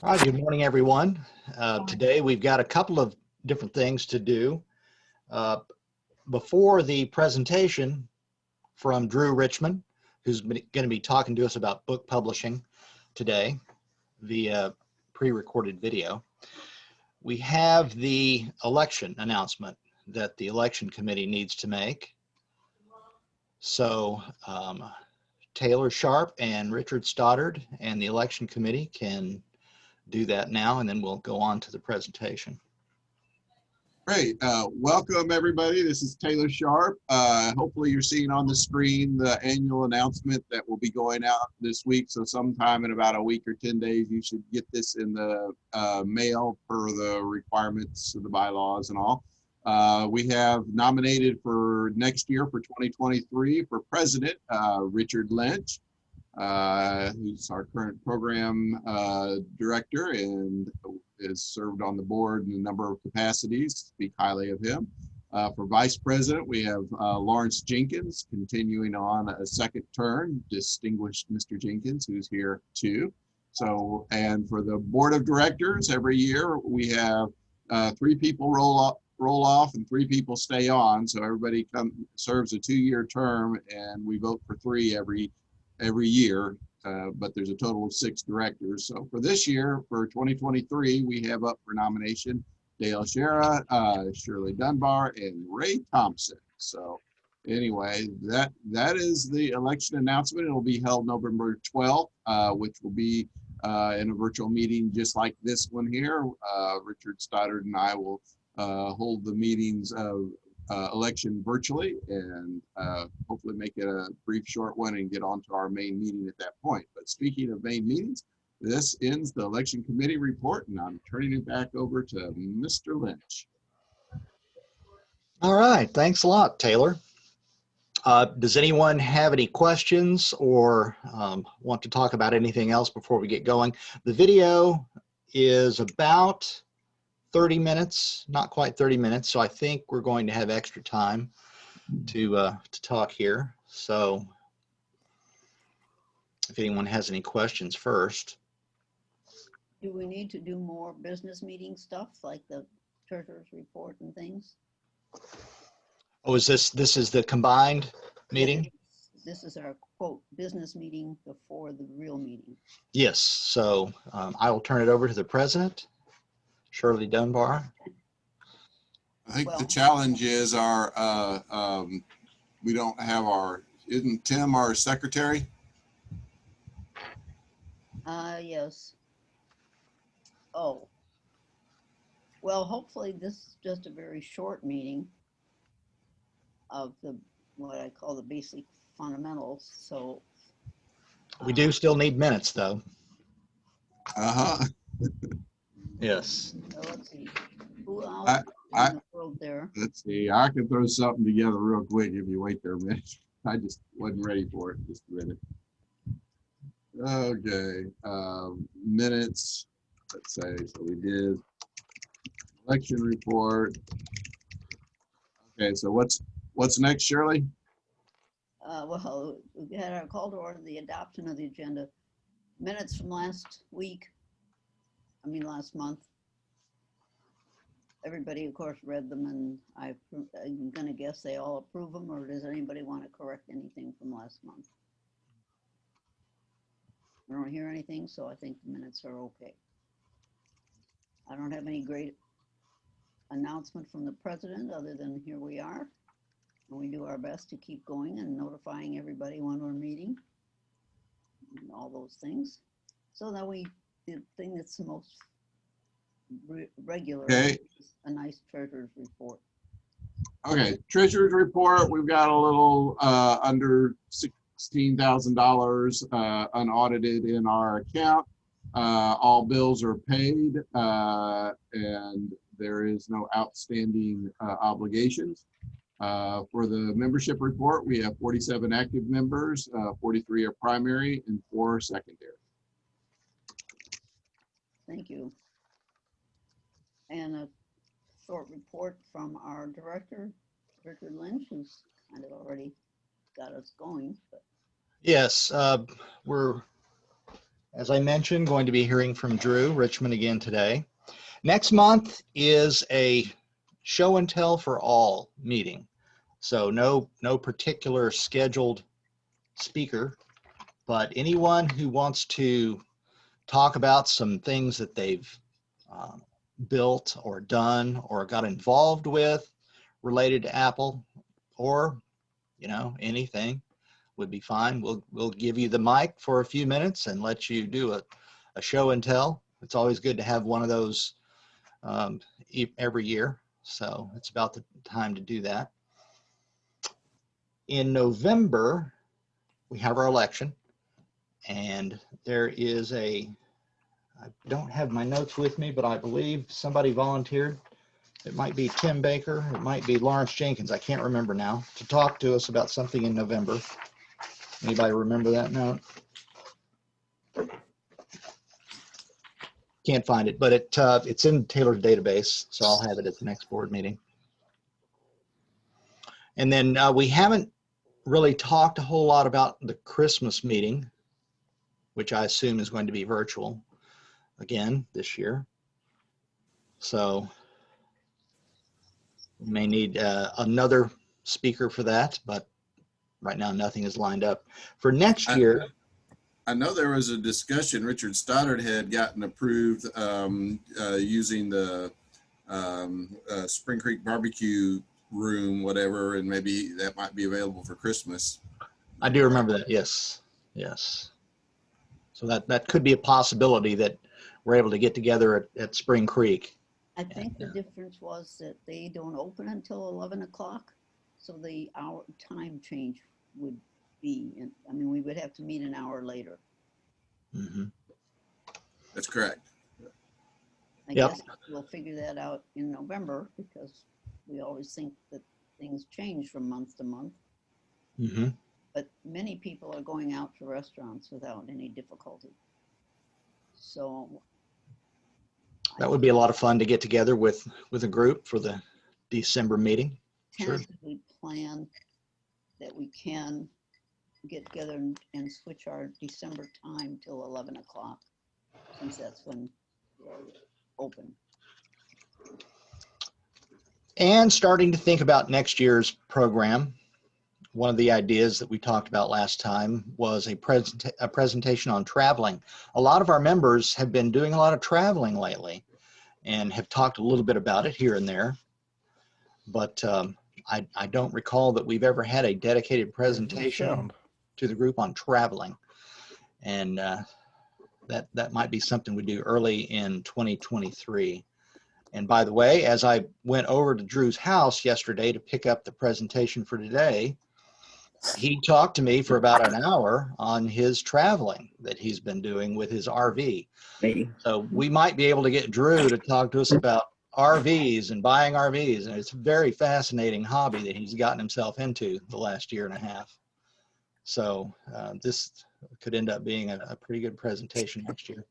All right, good morning, everyone. Today we've got a couple of different things to do. Uh, Before the presentation from Drew Richman, who's going to be talking to us about book publishing today via pre-recorded video, we have the election announcement that the election committee needs to make. So Taylor Sharp and Richard Stoddard and the election committee can do that now, and then we'll go on to the presentation. Great. Welcome, everybody. This is Taylor Sharp. Hopefully you're seeing on the screen the annual announcement that will be going out this week. So sometime in about a week or 10 days, you should get this in the mail per the requirements of the bylaws and all. We have nominated for next year for 2023 for president, Richard Lynch, who's our current program director and has served on the board in a number of capacities. Speak highly of him. For vice president, we have Lawrence Jenkins continuing on a second term, distinguished Mr. Jenkins, who's here too. So, and for the board of directors, every year we have 3 people roll off and 3 people stay on. So everybody serves a 2-year term, and we vote for 3 every year. But there's a total of 6 directors. So for this year, for 2023, we have up for nomination Dale Shera, Shirley Dunbar, and Ray Thompson. So anyway, that is the election announcement. It will be held November 12th, which will be in a virtual meeting just like this one here. Richard Stoddard and I will hold the meetings of election virtually, and hopefully make it a brief short one and get on to our main meeting at that point. But speaking of main meetings, this ends the election committee report, and I'm turning it back over to Mr. Lynch. All right, thanks a lot, Taylor. Does anyone have any questions or want to talk about anything else before we get going? The video is about 30 minutes, not quite 30 minutes, so I think we're going to have extra time to talk here. So if anyone has any questions first. Do we need to do more business meeting stuff like the treasurer's report and things? Oh, is this is the combined meeting? This is our quote business meeting before the real meeting. Yes, so I will turn it over to the president, Shirley Dunbar. I think the challenge is we don't have isn't Tim our secretary? Yes. Oh. Well, hopefully this is just a very short meeting of what I call the basic fundamentals. So we do still need minutes, though. Yes. So let's see. Who else in the world there? Let's see. I can throw something together real quick if you wait there a minute. I just wasn't ready for it. Just a minute. Okay. Minutes. Let's say. So we did election report. Okay. So what's next, Shirley? Well, we had our call to order the adoption of the agenda. Minutes from last month. Everybody, of course, read them, and I'm gonna guess they all approve them, or does anybody want to correct anything from last month? I don't hear anything, so I think the minutes are okay. I don't have any great announcement from the president other than here we are. And we do our best to keep going and notifying everybody when we're meeting and all those things. So that the thing that's the most regular, okay, is a nice treasurer's report. Okay, treasurer's report. We've got a little under $16,000 unaudited in our account. All bills are paid, and there is no outstanding obligations. For the membership report, we have 47 active members, 43 are primary and 4 are secondary. Thank you. And a short report from our director, Richard Lynch, who's kind of already got us going. But. Yes, we're As I mentioned, going to be hearing from Drew Richman again today. Next month is a show and tell for all meeting. So no particular scheduled speaker, but anyone who wants to talk about some things that they've built or done or got involved with related to Apple, or anything would be fine. We'll give you the mic for a few minutes and let you do a show and tell. It's always good to have one of those every year, so it's about the time to do that. In November, we have our election, and there is I don't have my notes with me, but I believe somebody volunteered. It might be Tim Baker, it might be Lawrence Jenkins, I can't remember now, to talk to us about something in November. Anybody remember that note? Can't find it, but it's in Taylor's database, so I'll have it at the next board meeting. And then we haven't really talked a whole lot about the Christmas meeting, which I assume is going to be virtual again this year. So we may need another speaker for that, but right now nothing is lined up. For next year, I know there was a discussion, Richard Stoddard had gotten approved using the Spring Creek barbecue room, whatever, and maybe that might be available for Christmas. I do remember that, yes. So that could be a possibility that we're able to get together at Spring Creek. I think the difference was that they don't open until 11 o'clock. So the hour time change would be, I mean, we would have to meet an hour later. Mm-hmm. That's correct. I guess we'll figure that out in November, because we always think that things change from month to month. Mm-hmm. But many people are going out to restaurants without any difficulty. So that would be a lot of fun to get together with a group for the December meeting. tentatively plan that we can get together and switch our December time till 11 o'clock, since that's when we're open. And starting to think about next year's program. One of the ideas that we talked about last time was a presentation on traveling. A lot of our members have been doing a lot of traveling lately and have talked a little bit about it here and there. But I don't recall that we've ever had a dedicated presentation to the group on traveling. And that might be something we do early in 2023. And by the way, as I went over to Drew's house yesterday to pick up the presentation for today, he talked to me for about an hour on his traveling that he's been doing with his RV. So we might be able to get Drew to talk to us about RVs and buying RVs. And it's a very fascinating hobby that he's gotten himself into the last year and a half. So this could end up being a pretty good presentation next year.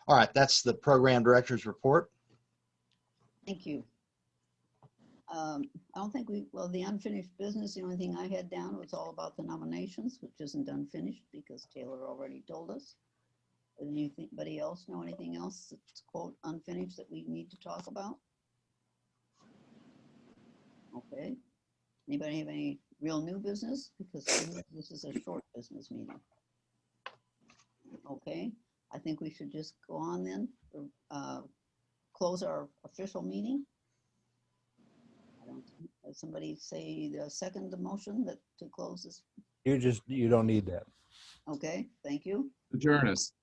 All right, that's the program director's report. Thank you. I don't think the unfinished business, the only thing I had down was all about the nominations, which isn't unfinished because Taylor already told us. Does anybody else know anything else that's quote unfinished that we need to talk about? Okay. Anybody have any real new business? Because this is a short business meeting. Okay. I think we should just go on then, close our official meeting. Somebody say second the motion that to close this. You don't need that. Okay, thank you. Adjourn us.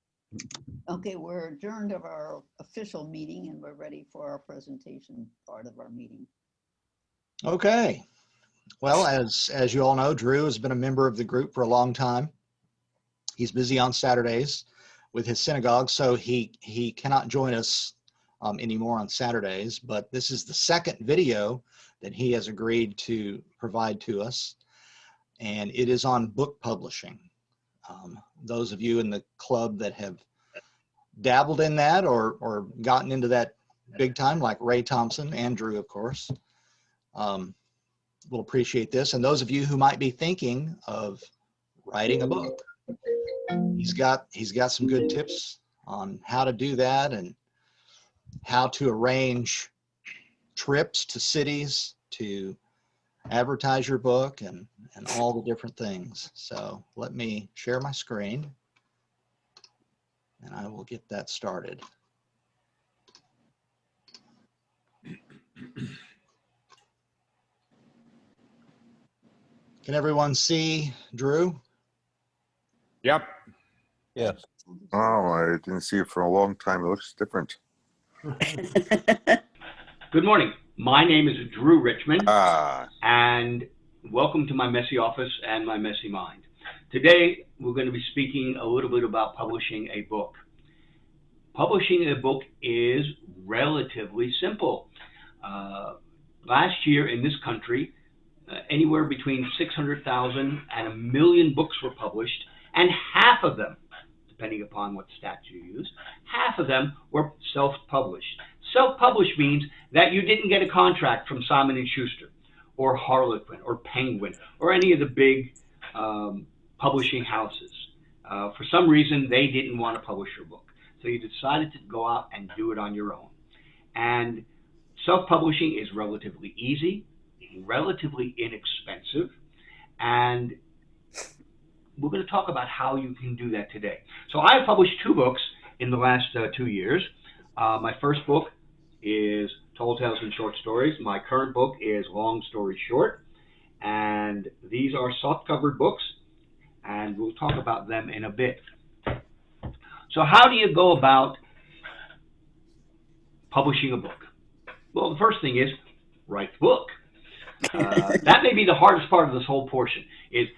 Okay, we're adjourned of our official meeting and we're ready for our presentation part of our meeting. Okay. Well, as you all know, Drew has been a member of the group for a long time. He's busy on Saturdays with his synagogue, so he cannot join us anymore on Saturdays, but this is the second video that he has agreed to provide to us, and it is on book publishing. Those of you in the club that have dabbled in that or gotten into that big time, like Ray Thompson, Andrew, of course, will appreciate this. And those of you who might be thinking of writing a book, he's got some good tips on how to do that and how to arrange trips to cities to advertise your book and all the different things. So let me share my screen and I will get that started. Can everyone see Drew? Yep. Yes. Oh, I didn't see it for a long time. It looks different. Good morning. My name is Drew Richman, Ah, and welcome to my messy office and my messy mind. Today, we're going to be speaking a little bit about publishing a book. Publishing a book is relatively simple. Last year in this country, anywhere between 600,000 and 1 million books were published, and half of them, depending upon what stats you use, half of them were self-published. Self-published means that you didn't get a contract from Simon & Schuster or Harlequin or Penguin or any of the big publishing houses. For some reason, they didn't want to publish your book. So you decided to go out and do it on your own. And self-publishing is relatively easy, relatively inexpensive, and we're going to talk about how you can do that today. So I've published 2 books in the last 2 years. My first book is Tall Tales and Short Stories. My current book is Long Story Short, and these are soft-covered books, and we'll talk about them in a bit. So how do you go about publishing a book? Well, the first thing is write the book. That may be the hardest part of this whole portion, is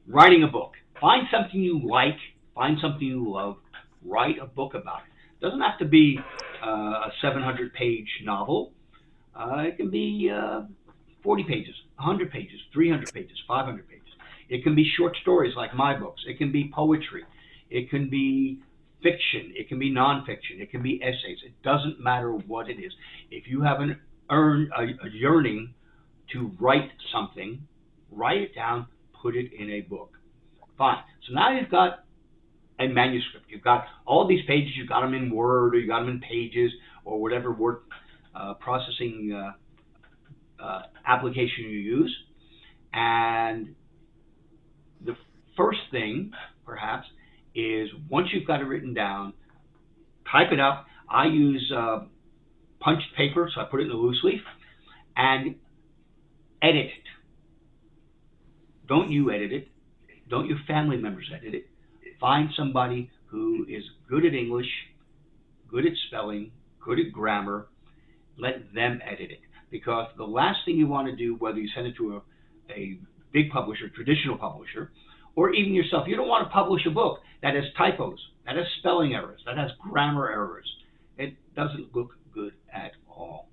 writing a book. Find something you like, find something you love, write a book about it. It doesn't have to be a 700-page novel. It can be 40 pages, 100 pages, 300 pages, 500 pages. It can be short stories like my books. It can be poetry. It can be fiction. It can be nonfiction. It can be essays. It doesn't matter what it is. If you have a yearning to write something, write it down, put it in a book. Fine. So now you've got a manuscript. You've got all these pages. You've got them in Word, or you got them in Pages, or whatever word processing application you use. And the first thing, perhaps, is once you've got it written down, type it up. I use punched paper, so I put it in a loose leaf, and edit it. Don't you edit it. Don't your family members edit it. Find somebody who is good at English, good at spelling, good at grammar. Let them edit it. Because the last thing you want to do, whether you send it to a big publisher, traditional publisher, or even yourself, you don't want to publish a book that has typos, that has spelling errors, that has grammar errors. It doesn't look good at all.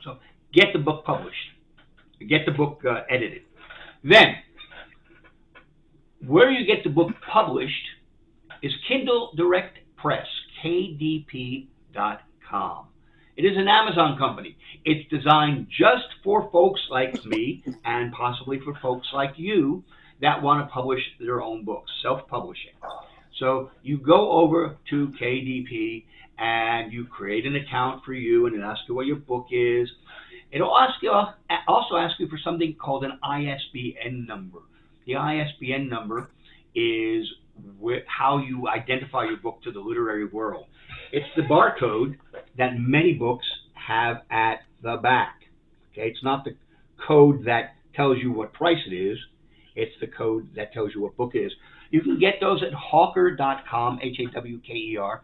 So get the book published. Get the book edited. Then, where you get the book published is Kindle Direct Press, KDP.com. It is an Amazon company. It's designed just for folks like me and possibly for folks like you that want to publish their own books, self-publishing. So you go over to KDP and you create an account for you, and it asks you what your book is. It'll also ask you for something called an ISBN number. The ISBN number is how you identify your book to the literary world. It's the barcode that many books have at the back. Okay, it's not the code that tells you what price it is. It's the code that tells you what book it is. You can get those at hawker.com, HAWKER.com.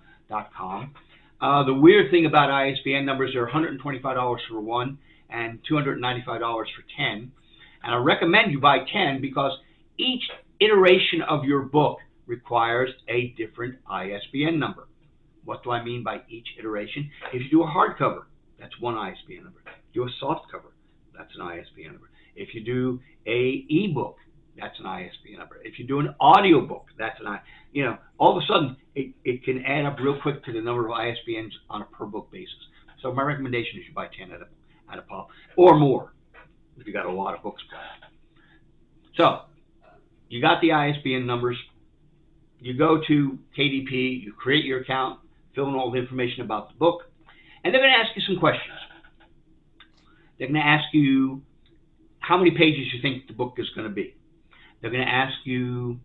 The weird thing about ISBN numbers, they're $125 for one and $295 for 10. And I recommend you buy 10 because each iteration of your book requires a different ISBN number. What do I mean by each iteration? If you do a hardcover, that's one ISBN number. If you do a softcover, that's an ISBN number. If you do a ebook, that's an ISBN number. If you do an audiobook, that's an all of a sudden it can add up real quick to the number of ISBNs on a per book basis. So my recommendation is you buy 10 at a pop or more if you got a lot of books planned. So you got the ISBN numbers. you go to KDP, you create your account, fill in all the information about the book, and they're going to ask you some questions. They're going to ask you how many pages you think the book is going to be. They're going to ask you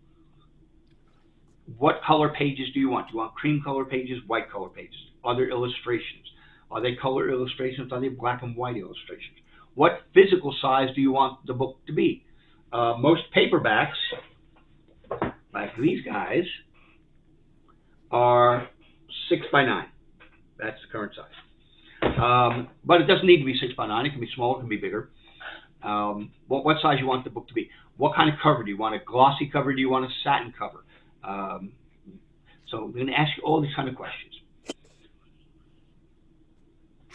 what color pages do you want? Do you want cream color pages, white color pages? Are there illustrations? Are they color illustrations? Are they black and white illustrations? What physical size do you want the book to be? Most paperbacks, like these guys, are 6 by 9. That's the current size. But it doesn't need to be 6 by 9. It can be smaller, it can be bigger. What size you want the book to be? What kind of cover? Do you want a glossy cover? Do you want a satin cover? So we're going to ask you all these kind of questions.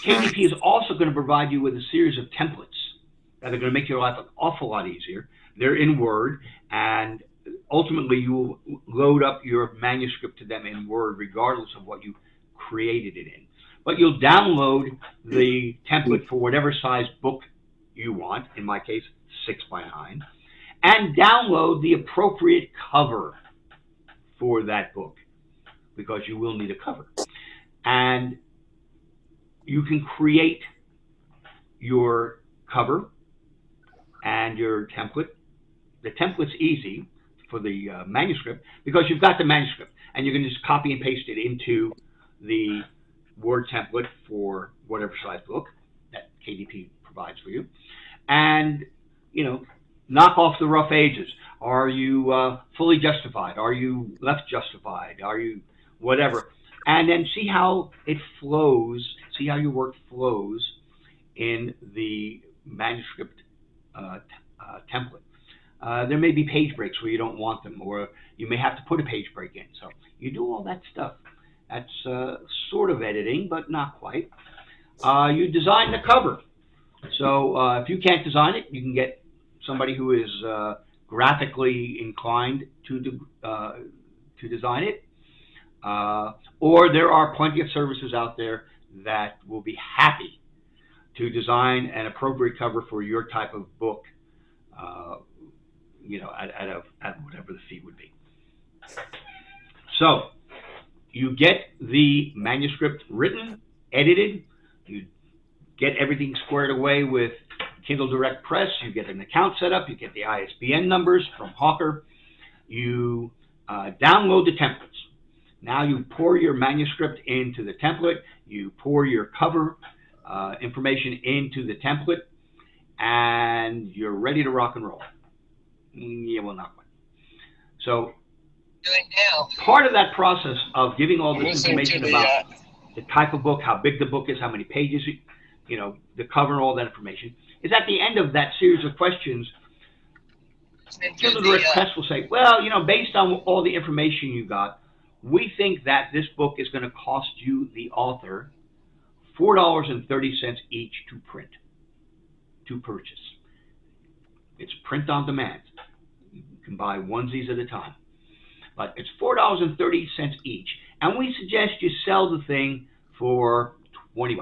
KDP is also going to provide you with a series of templates that are going to make your life an awful lot easier. They're in Word, and ultimately you will load up your manuscript to them in Word regardless of what you created it in. But you'll download the template for whatever size book you want, in my case 6 by 9, and download the appropriate cover for that book, because you will need a cover. And you can create your cover and your template. The template's easy for the manuscript because you've got the manuscript, and you can just copy and paste it into the Word template for whatever size book that KDP provides for you. And, you know, knock off the rough edges. Are you fully justified? Are you left justified? Are you whatever? And then see how it flows, see how your work flows in the manuscript template. There may be page breaks where you don't want them, or you may have to put a page break in. So you do all that stuff. That's sort of editing, but not quite. You design the cover. So if you can't design it, you can get somebody who is graphically inclined to design it. Or there are plenty of services out there that will be happy to design an appropriate cover for your type of book, you know, at whatever the fee would be. So you get the manuscript written, edited, you get everything squared away with Kindle Direct Press, you get an account set up, you get the ISBN numbers from Hawker, you download the templates. Now you pour your manuscript into the template, you pour your cover information into the template, and you're ready to rock and roll. Yeah, well, not quite. So part of that process of giving all this information about the type of book, how big the book is, how many pages, you know, the cover and all that information, is at the end of that series of questions, Kindle Direct Press will say, well, you know, based on all the information you got, we think that this book is going to cost you, the author, $4.30 each to print, to purchase. It's print on demand. You can buy onesies at a time. But it's $4.30 each. And we suggest you sell the thing for $20.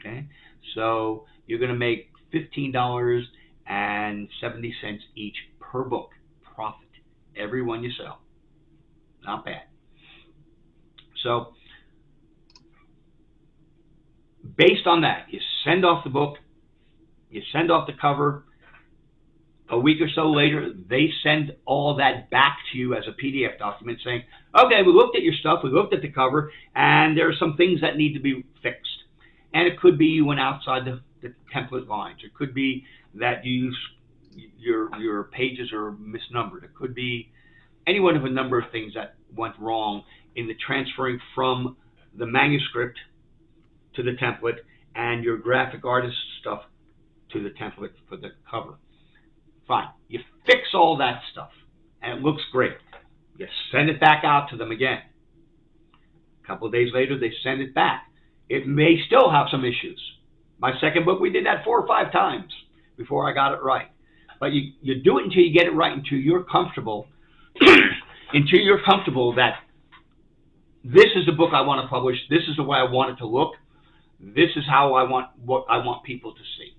Okay? So you're going to make $15.70 each per book profit, every one you sell. Not bad. So based on that, you send off the book, you send off the cover. A week or so later, they send all that back to you as a PDF document saying, okay, we looked at your stuff, we looked at the cover, and there are some things that need to be fixed. And it could be you went outside the template lines. It could be that your pages are misnumbered. It could be any one of a number of things that went wrong in the transferring from the manuscript to the template and your graphic artist stuff to the template for the cover. Fine. You fix all that stuff and it looks great. You send it back out to them again. A couple of days later, they send it back. It may still have some issues. My second book, we did that 4 or 5 times before I got it right. But you do it until you get it right, until you're comfortable that this is the book I want to publish, this is the way I want it to look, this is how what I want people to see.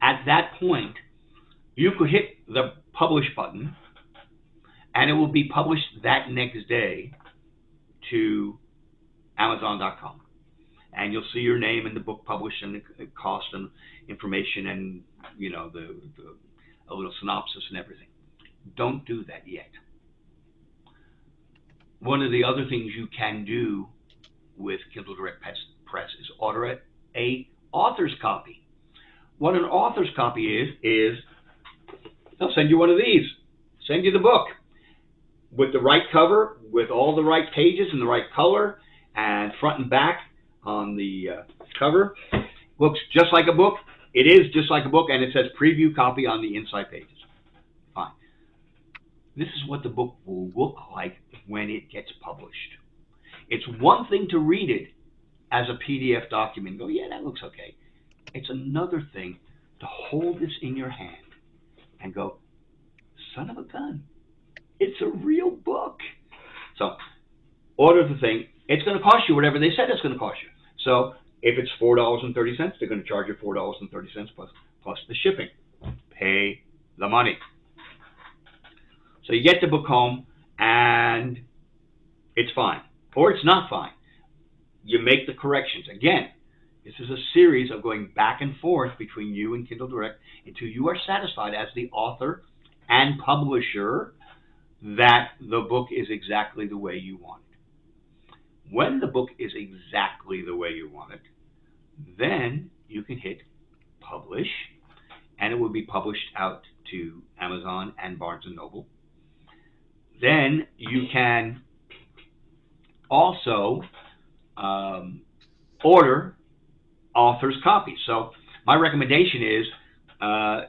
At that point, you could hit the publish button and it will be published that next day to Amazon.com. And you'll see your name and the book published and the cost and information and, you know, a little synopsis and everything. Don't do that yet. One of the other things you can do with Kindle Direct Press is order a author's copy. What an author's copy is they'll send you one of these, send you the book with the right cover, with all the right pages and the right color, and front and back on the cover. Looks just like a book. It is just like a book, and it says preview copy on the inside pages. Fine. This is what the book will look like when it gets published. It's one thing to read it as a PDF document and go, yeah, that looks okay. It's another thing to hold this in your hand and go, son of a gun, it's a real book. So order the thing. It's going to cost you whatever they said it's going to cost you. So if it's $4.30, they're going to charge you $4.30 plus the shipping. Pay the money. So you get the book home and it's fine, or it's not fine. You make the corrections. Again, this is a series of going back and forth between you and Kindle Direct until you are satisfied as the author and publisher that the book is exactly the way you want it. When the book is exactly the way you want it, then you can hit publish, and it will be published out to Amazon and Barnes & Noble. Then you can also order author's copies. So my recommendation is,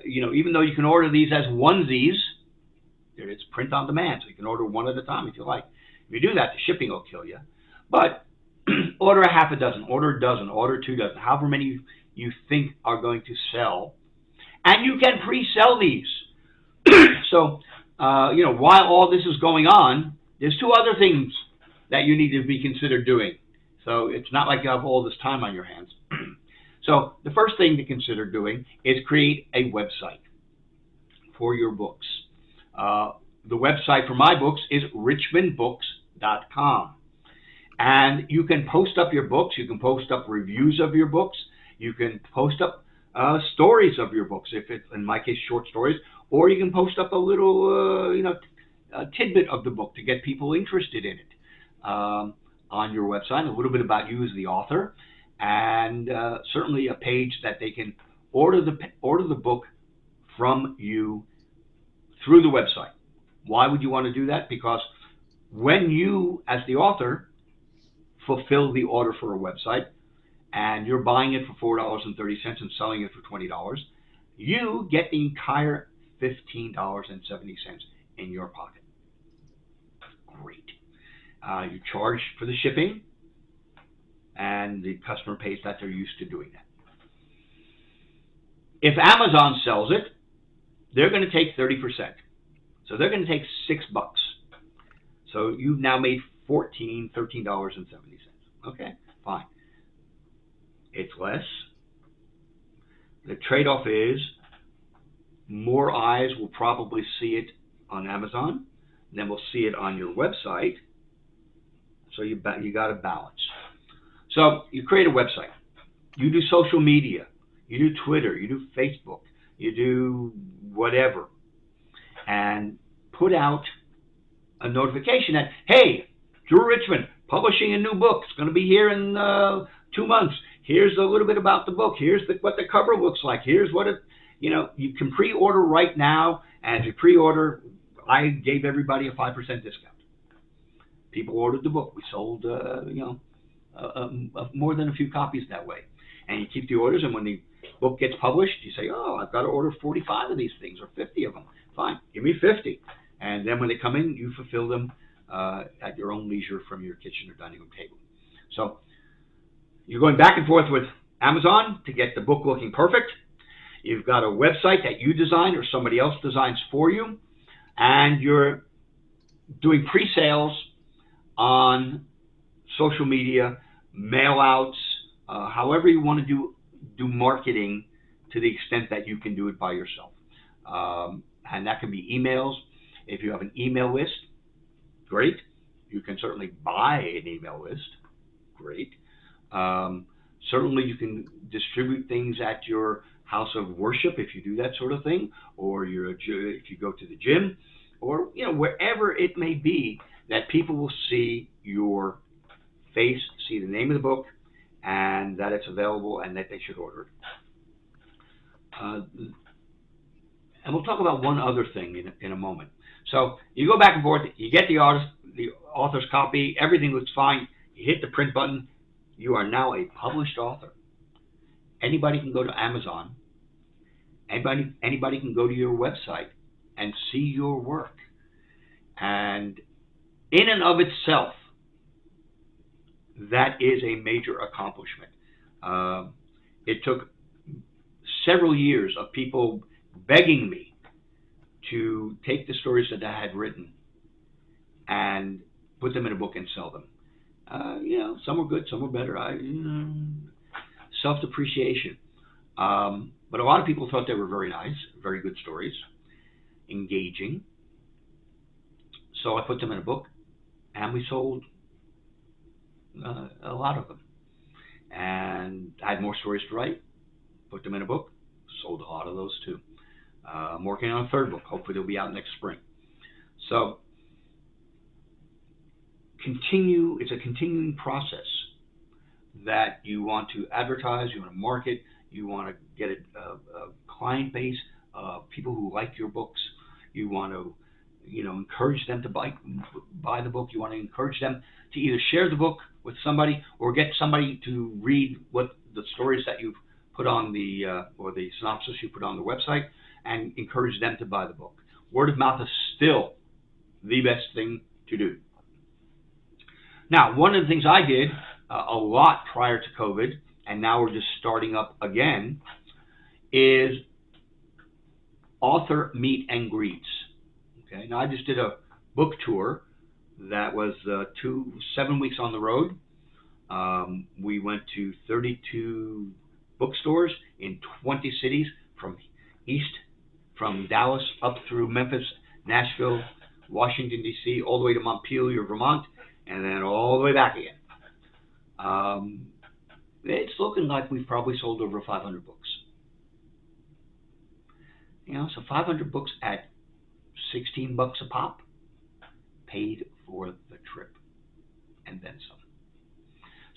even though you can order these as onesies, it's print on demand, so you can order one at a time if you like. If you do that, the shipping will kill you. But order a half a dozen, order a dozen, order 2 dozen, however many you think are going to sell. And you can pre-sell these. So, while all this is going on, there's 2 other things that you need to be considered doing. So it's not like you have all this time on your hands. So the first thing to consider doing is create a website for your books. The website for my books is richmanbooks.com. And you can post up your books. You can post up reviews of your books. You can post up stories of your books, if it's, in my case, short stories. Or you can post up a little, a tidbit of the book to get people interested in it on your website. A little bit about you as the author, and certainly a page that they can order the book from you through the website. Why would you want to do that? Because when you, as the author, fulfill the order for a website, and you're buying it for $4.30 and selling it for $20, you get the entire $15.70 in your pocket. Great. You charge for the shipping, and the customer pays that. They're used to doing that. If Amazon sells it, they're going to take 30%. So they're going to take $6. So you've now made $13.70. Okay, fine. It's less. The trade-off is more eyes will probably see it on Amazon, and then we'll see it on your website. So you got to balance. So you create a website. You do social media. You do Twitter. You do Facebook. You do whatever. And put out a notification that, hey, Drew Richman, publishing a new book. It's going to be here in 2 months. Here's a little bit about the book. Here's what the cover looks like. Here's what it, you can pre-order right now. And if you pre-order, I gave everybody a 5% discount. People ordered the book. We sold, more than a few copies that way. And you keep the orders, and when the book gets published, you say, oh, I've got to order 45 of these things or 50 of them. Fine, give me 50. And then when they come in, you fulfill them at your own leisure from your kitchen or dining room table. So you're going back and forth with Amazon to get the book looking perfect. You've got a website that you design or somebody else designs for you, and you're doing pre-sales on social media, mail outs, however you want to do marketing to the extent that you can do it by yourself. And that can be emails. If you have an email list, great. You can certainly buy an email list, great. Certainly you can distribute things at your house of worship if you do that sort of thing, or if you go to the gym, or wherever it may be that people will see your face, see the name of the book, and that it's available and that they should order it. And we'll talk about one other thing in a moment. So you go back and forth, you get the author's copy, everything looks fine, you hit the print button, you are now a published author. Anybody can go to Amazon, anybody can go to your website and see your work. And in and of itself, that is a major accomplishment. It took several years of people begging me to take the stories that I had written and put them in a book and sell them. Some were good, some were better. Self-depreciation. But a lot of people thought they were very nice, very good stories, engaging. So I put them in a book, and we sold a lot of them. And I had more stories to write, put them in a book, sold a lot of those too. I'm working on a third book. Hopefully they'll be out next spring. So it's a continuing process that you want to advertise, you want to market, you want to get a client base of people who like your books. You want to encourage them to buy the book. You want to encourage them to either share the book with somebody or get somebody to read what the stories that you've put on or the synopsis you put on the website, and encourage them to buy the book. Word of mouth is still the best thing to do. Now, one of the things I did a lot prior to COVID, and now we're just starting up again, is author meet and greets. Okay, now I just did a book tour that was 7 weeks on the road. We went to 32 bookstores in 20 cities from Dallas up through Memphis, Nashville, Washington, D.C., all the way to Montpelier, Vermont, and then all the way back again. It's looking like we've probably sold over 500 books. So 500 books at $16 a pop paid for the trip and then some.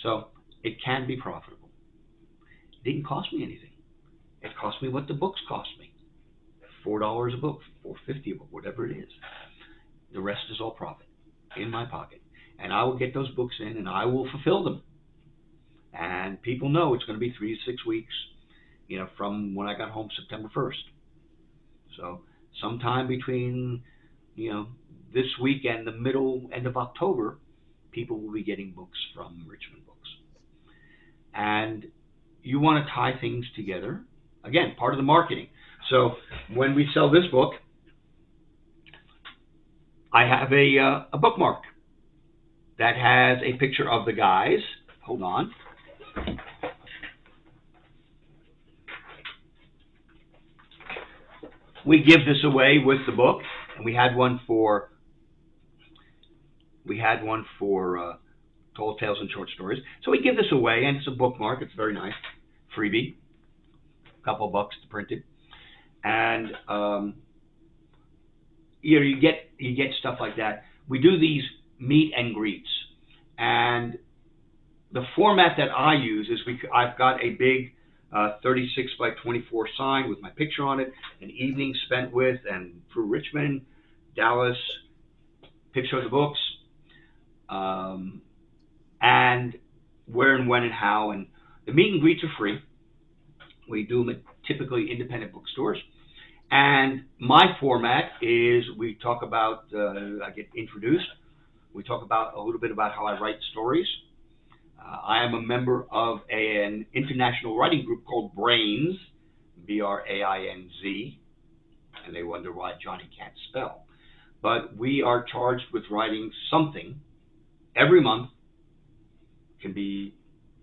So it can be profitable. It didn't cost me anything. It cost me what the books cost me. $4 a book, $4.50 a book, whatever it is. The rest is all profit in my pocket. And I will get those books in and I will fulfill them. And people know it's going to be 3 to 6 weeks, from when I got home September 1st. So sometime between, this week and the end of October, people will be getting books from Richman Books. And you want to tie things together. Again, part of the marketing. So when we sell this book, I have a bookmark that has a picture of the guys. Hold on. We give this away with the book, and we had one for Tall Tales and Short Stories. So we give this away, and it's a bookmark. It's very nice, freebie, a couple bucks to print it, and you get stuff like that. We do these meet and greets, and the format that I use is I've got a big 36 by 24 sign with my picture on it, an evening spent with and through Richmond, Dallas, picture of the books, and where and when and how. And the meet and greets are free. We do them at typically independent bookstores. And my format is we talk about, I get introduced. We talk about a little bit about how I write stories. I am a member of an international writing group called Brains, B-R-A-I-N-Z, and they wonder why Johnny can't spell. But we are charged with writing something every month. Can be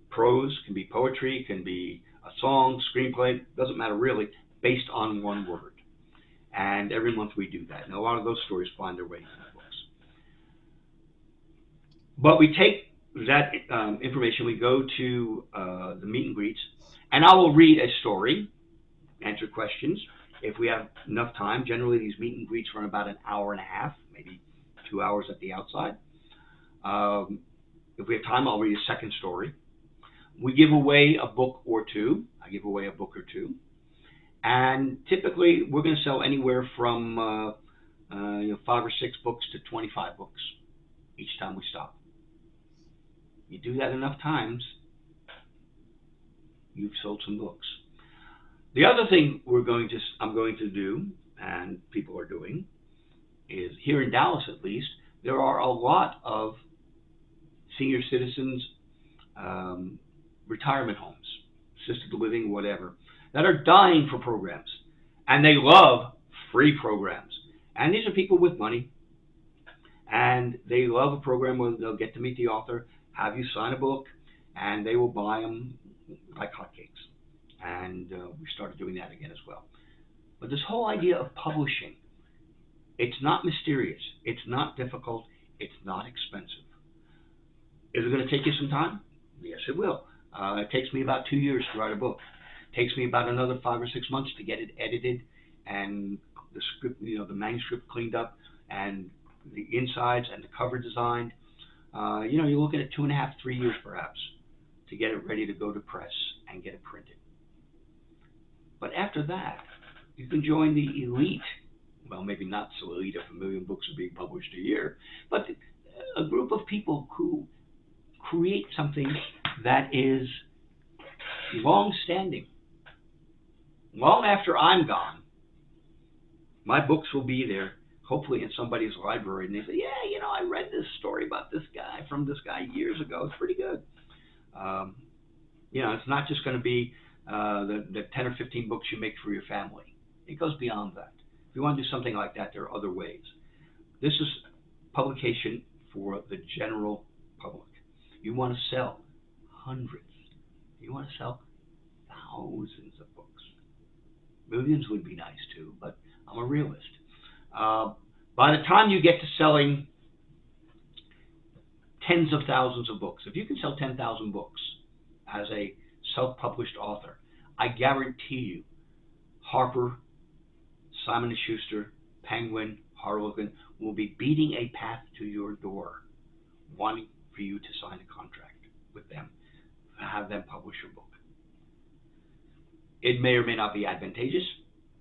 prose, can be poetry, can be a song, screenplay, doesn't matter really, based on one word. And every month we do that. And a lot of those stories find their way into the books. But we take that information, we go to the meet and greets, and I will read a story, answer questions if we have enough time. Generally, these meet and greets run about an hour and a half, maybe 2 hours at the outside. If we have time, I'll read a second story. We give away a book or two. I give away a book or two. And typically, we're going to sell anywhere from 5 or 6 books to 25 books each time we stop. You do that enough times, you've sold some books. The other thing I'm going to do, and people are doing, is here in Dallas at least, there are a lot of senior citizens, retirement homes, assisted living, whatever, that are dying for programs. And they love free programs. And these are people with money. And they love a program where they'll get to meet the author, have you sign a book, and they will buy them like hotcakes. And we started doing that again as well. But this whole idea of publishing, it's not mysterious. It's not difficult. It's not expensive. Is it going to take you some time? Yes, it will. It takes me about 2 years to write a book. It takes me about another 5 or 6 months to get it edited and the script, the manuscript cleaned up and the insides and the cover designed. You're looking at 2.5, 3 years perhaps to get it ready to go to press and get it printed. But after that, you can join the elite. Well, maybe not so elite if 1 million books are being published a year, but a group of people who create something that is long-standing. Long after I'm gone, my books will be there, hopefully in somebody's library, and they say, yeah, I read this story about this guy from this guy years ago. It's pretty good. It's not just going to be the 10 or 15 books you make for your family. It goes beyond that. If you want to do something like that, there are other ways. This is publication for the general public. You want to sell hundreds. You want to sell thousands of books. Millions would be nice too, but I'm a realist. By the time you get to selling tens of thousands of books, if you can sell 10,000 books as a self-published author, I guarantee you Harper, Simon & Schuster, Penguin, Harlequin will be beating a path to your door, wanting for you to sign a contract with them, have them publish your book. It may or may not be advantageous.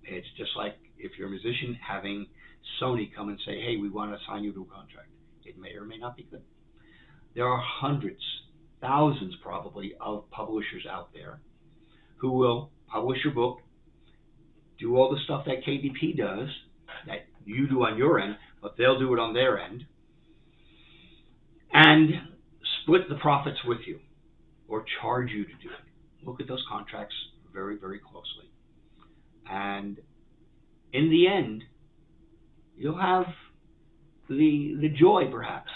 It's just like if you're a musician, having Sony come and say, hey, we want to sign you to a contract. It may or may not be good. There are hundreds, thousands probably, of publishers out there who will publish your book, do all the stuff that KDP does, that you do on your end, but they'll do it on their end, and split the profits with you or charge you to do it. Look at those contracts very, very closely. And in the end, you'll have the joy, perhaps,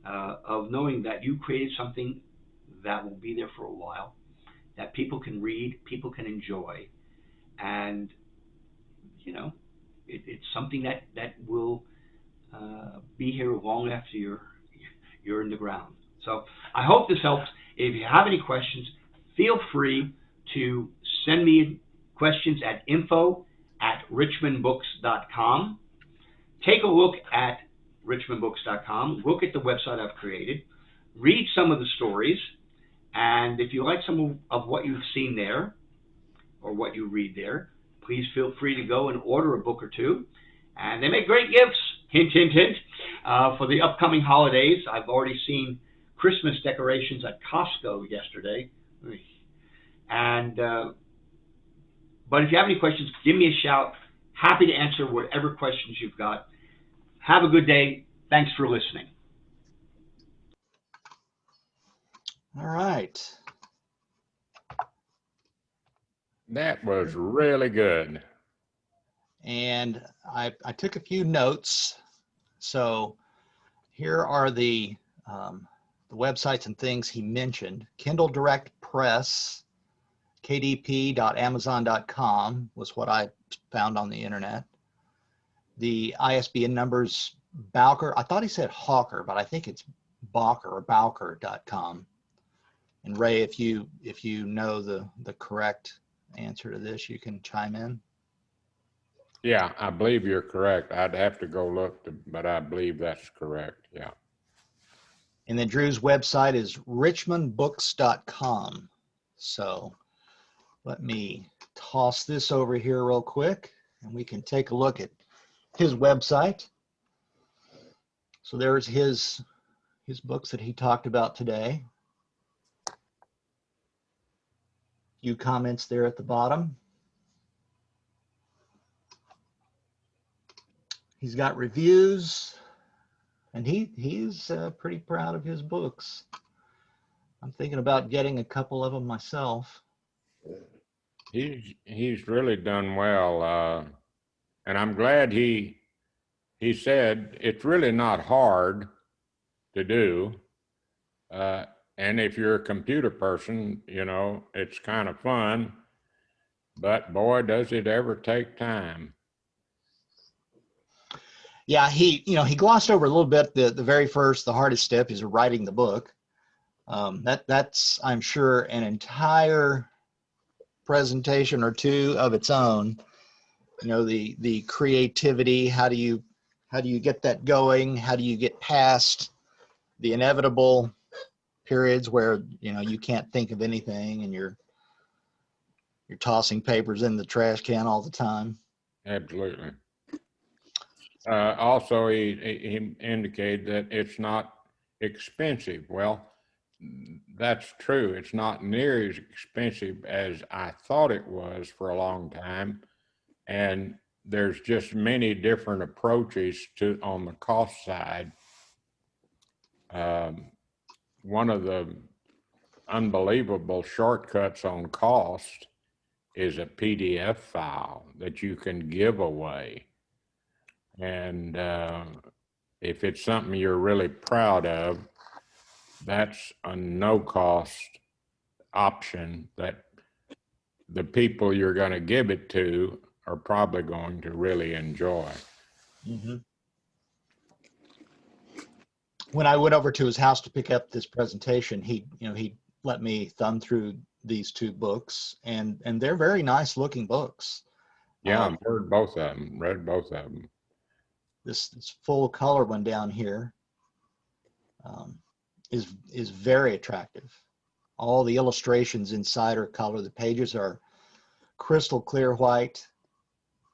of knowing that you created something that will be there for a while, that people can read, people can enjoy, and it's something that will be here long after you're in the ground. So I hope this helps. If you have any questions, feel free to send me questions at info@richmanbooks.com. Take a look at richmanbooks.com. Look at the website I've created. Read some of the stories. And if you like some of what you've seen there or what you read there, please feel free to go and order a book or two. And they make great gifts, hint, hint, hint, for the upcoming holidays. I've already seen Christmas decorations at Costco yesterday. And but if you have any questions, give me a shout. Happy to answer whatever questions you've got. Have a good day. Thanks for listening. All right. That was really good. And I took a few notes. So here are the websites and things he mentioned. Kindle Direct Press, kdp.amazon.com was what I found on the internet. the ISBN numbers Bowker. I thought he said Hawker, but I think it's Bowker or Bowker.com. And Ray, if you know the correct answer to this, you can chime in. Yeah, I believe you're correct. I'd have to go look, but I believe that's correct. Yeah. And then Drew's website is richmondbooks.com. So let me toss this over here real quick and we can take a look at his website. So there's his books that he talked about today. A few comments there at the bottom. He's got reviews, and he's pretty proud of his books. I'm thinking about getting a couple of them myself. He's really done well, and I'm glad he said it's really not hard to do. And if you're a computer person, you know, it's kind of fun, but boy, does it ever take time. Yeah, he glossed over a little bit the very first, the hardest step is writing the book. That's, I'm sure, an entire presentation or two of its own. You know, the creativity, how do you get that going? How do you get past the inevitable periods where, you know, you can't think of anything and you're tossing papers in the trash can all the time? Absolutely. Also, he indicated that it's not expensive. Well, that's true. It's not near as expensive as I thought it was for a long time. And there's just many different approaches on the cost side. One of the unbelievable shortcuts on cost is a PDF file that you can give away. And if it's something you're really proud of, that's a no-cost option that the people you're going to give it to are probably going to really enjoy. Mm-hmm. When I went over to his house to pick up this presentation, he let me thumb through these two books, and they're very nice looking books. Yeah, I've read both of them. This full color one down here is very attractive. All the illustrations inside are color. The pages are crystal clear white,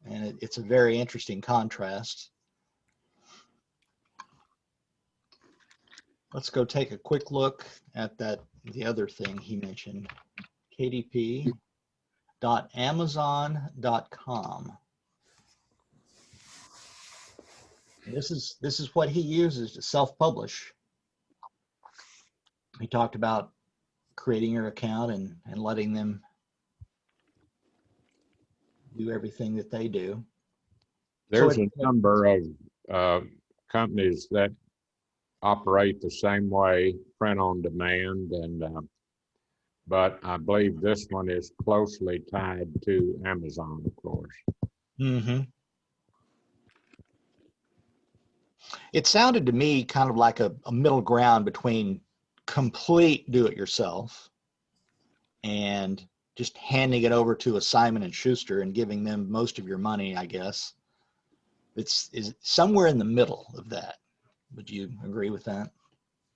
and it's a very interesting contrast. Let's go take a quick look at the other thing he mentioned, kdp.amazon.com. This is what he uses to self-publish. He talked about creating your account and letting them do everything that they do. There's a number of companies that operate the same way, print on demand, and but I believe this one is closely tied to Amazon, of course. Mm-hmm. It sounded to me kind of like a middle ground between complete do-it-yourself and just handing it over to a Simon & Schuster and giving them most of your money, I guess. Is somewhere in the middle of that. Would you agree with that?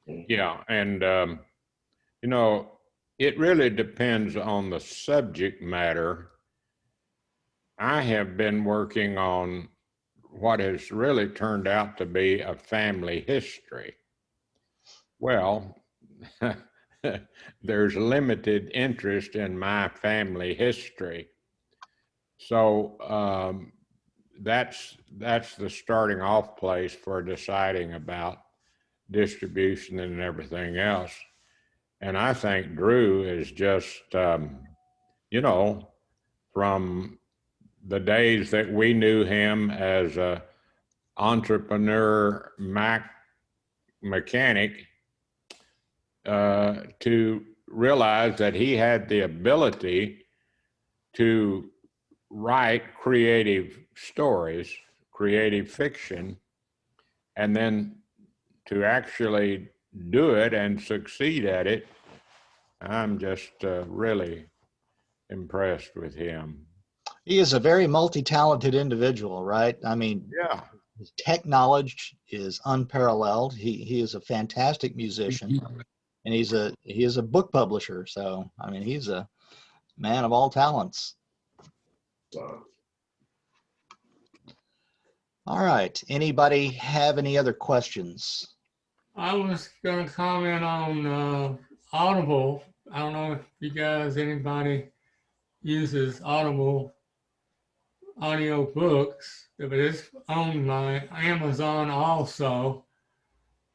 Yeah, and you know, it really depends on the subject matter. I have been working on what has really turned out to be a family history. Well, there's limited interest in my family history. So that's the starting off place for deciding about distribution and everything else. And I think Drew is just, you know, from the days that we knew him as a entrepreneur mechanic, to realize that he had the ability to write creative stories, creative fiction, and then to actually do it and succeed at it, I'm just really impressed with him. He is a very multi-talented individual, right? I mean, Yeah. his tech knowledge is unparalleled. He is a fantastic musician, and he is a book publisher. So I mean, he's a man of all talents. All right. Anybody have any other questions? I was going to comment on Audible. I don't know if you guys, anybody uses Audible audio books, but it's owned by Amazon also.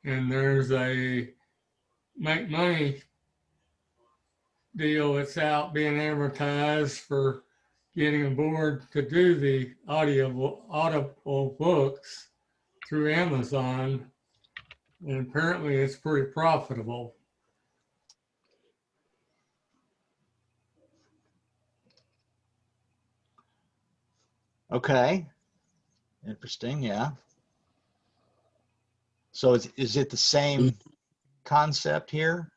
And there's a make money deal that's out being advertised for getting aboard to do the audible books through Amazon. And apparently it's pretty profitable. Okay. Interesting. Yeah. So is it the same concept here?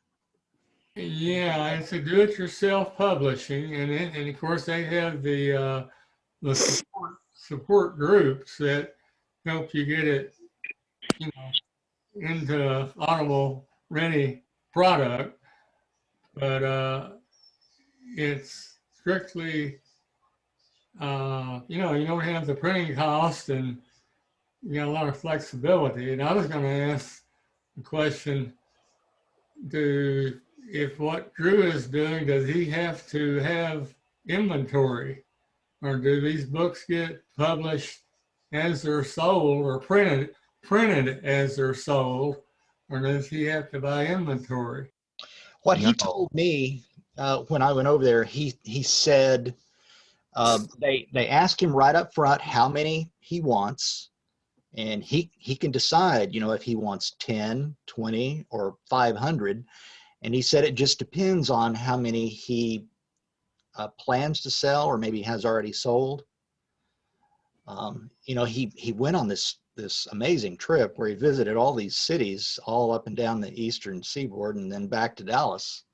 Yeah, it's a do-it-yourself publishing, and of course they have the support groups that help you get it, you know, into Audible ready product, but it's strictly, you know, you don't have the printing cost and you got a lot of flexibility. And I was going to ask the question, if what Drew is doing, does he have to have inventory, or do these books get published as they're sold, or printed as they're sold, or does he have to buy inventory? What he No. told me when I went over there, he said they asked him right up front how many he wants, and he can decide, you know, if he wants 10, 20, or 500. And he said it just depends on how many he plans to sell or maybe has already sold. You know, he went on this amazing trip where he visited all these cities all up and down the eastern seaboard and then back to Dallas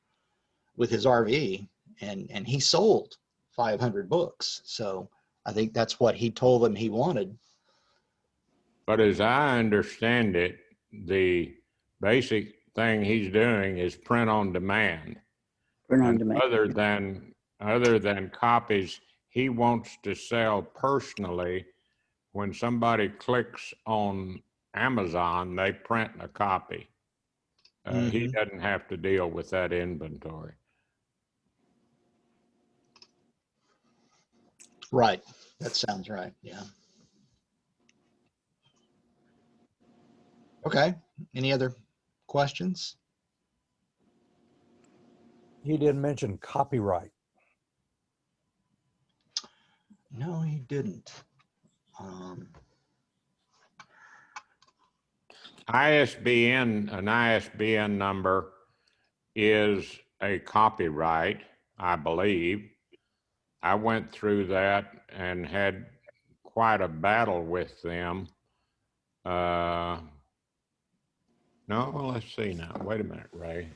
with his RV, and he sold 500 books. So I think that's what he told them he wanted. But as I understand it, the basic thing he's doing is print on demand. Print on And demand. other than copies he wants to sell personally, when somebody clicks on Amazon, they print a copy. He doesn't have to deal with that inventory. Right. That sounds right. Yeah. Okay. Any other questions? He didn't mention copyright. No, he didn't. An ISBN number is a copyright, I believe. I went through that and had quite a battle with them. No, let's see now. Wait a minute, Ray.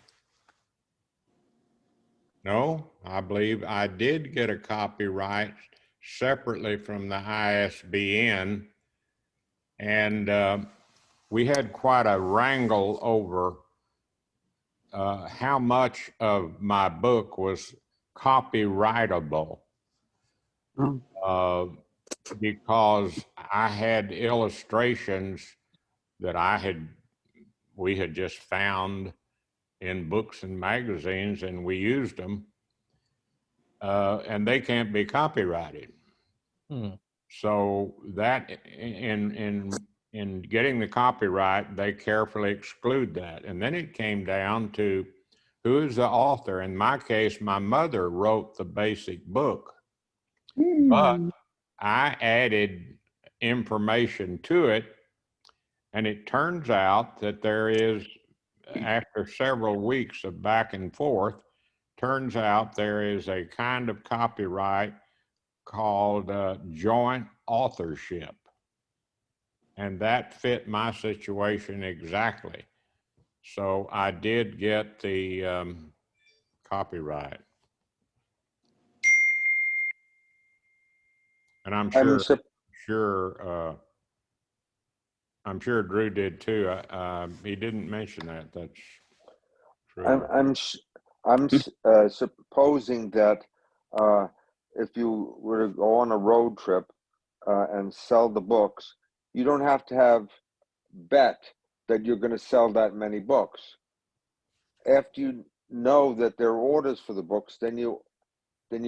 No, I believe I did get a copyright separately from the ISBN, and we had quite a wrangle over how much of my book was copyrightable. Because I had illustrations that we had just found in books and magazines, and we used them, and they can't be copyrighted. So that in getting the copyright, they carefully exclude that. And then it came down to who is the author. In my case, my mother wrote the basic book, but I added information to it, and it turns out that there is, after several weeks of back and forth, turns out there is a kind of copyright called joint authorship. and that fit my situation exactly. So I did get the copyright. And I'm I'm sure Drew did too. He didn't mention that. That's true. supposing that if you were to go on a road trip and sell the books, you don't have to have bet that you're going to sell that many books. After you know that there are orders for the books, then you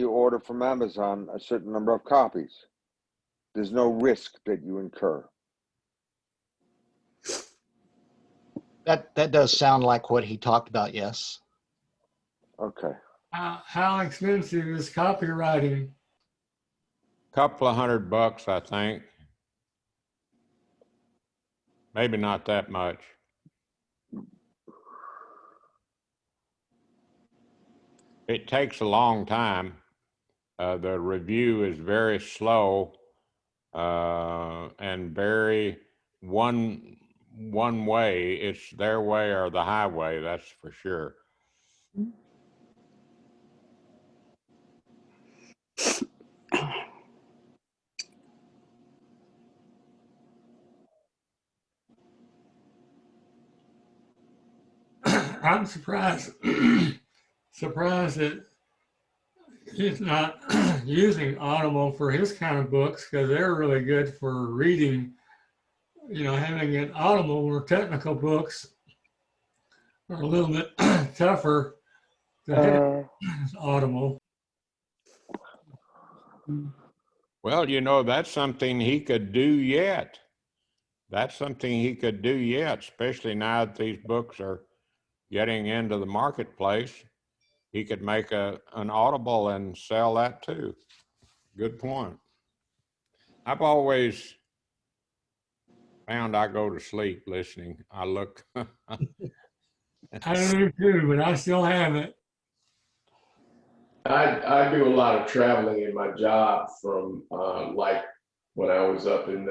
order from Amazon a certain number of copies. There's no risk that you incur. That does sound like what he talked about, yes. Okay. How expensive is copywriting? Couple of $100, I think. Maybe not that much. It takes a long time. The review is very slow and very one way. It's their way or the highway, that's for sure. I'm surprised that he's not using Audible for his kind of books, because they're really good for reading. You know, having an Audible where technical books are a little bit tougher to hit Audible. Well, you know, that's something he could do yet. That's something he could do yet, especially now that these books are getting into the marketplace. He could make an Audible and sell that too. Good point. I've always found I go to sleep listening. I look. I do too, but I still have it. I do a lot of traveling in my job from like when I was up in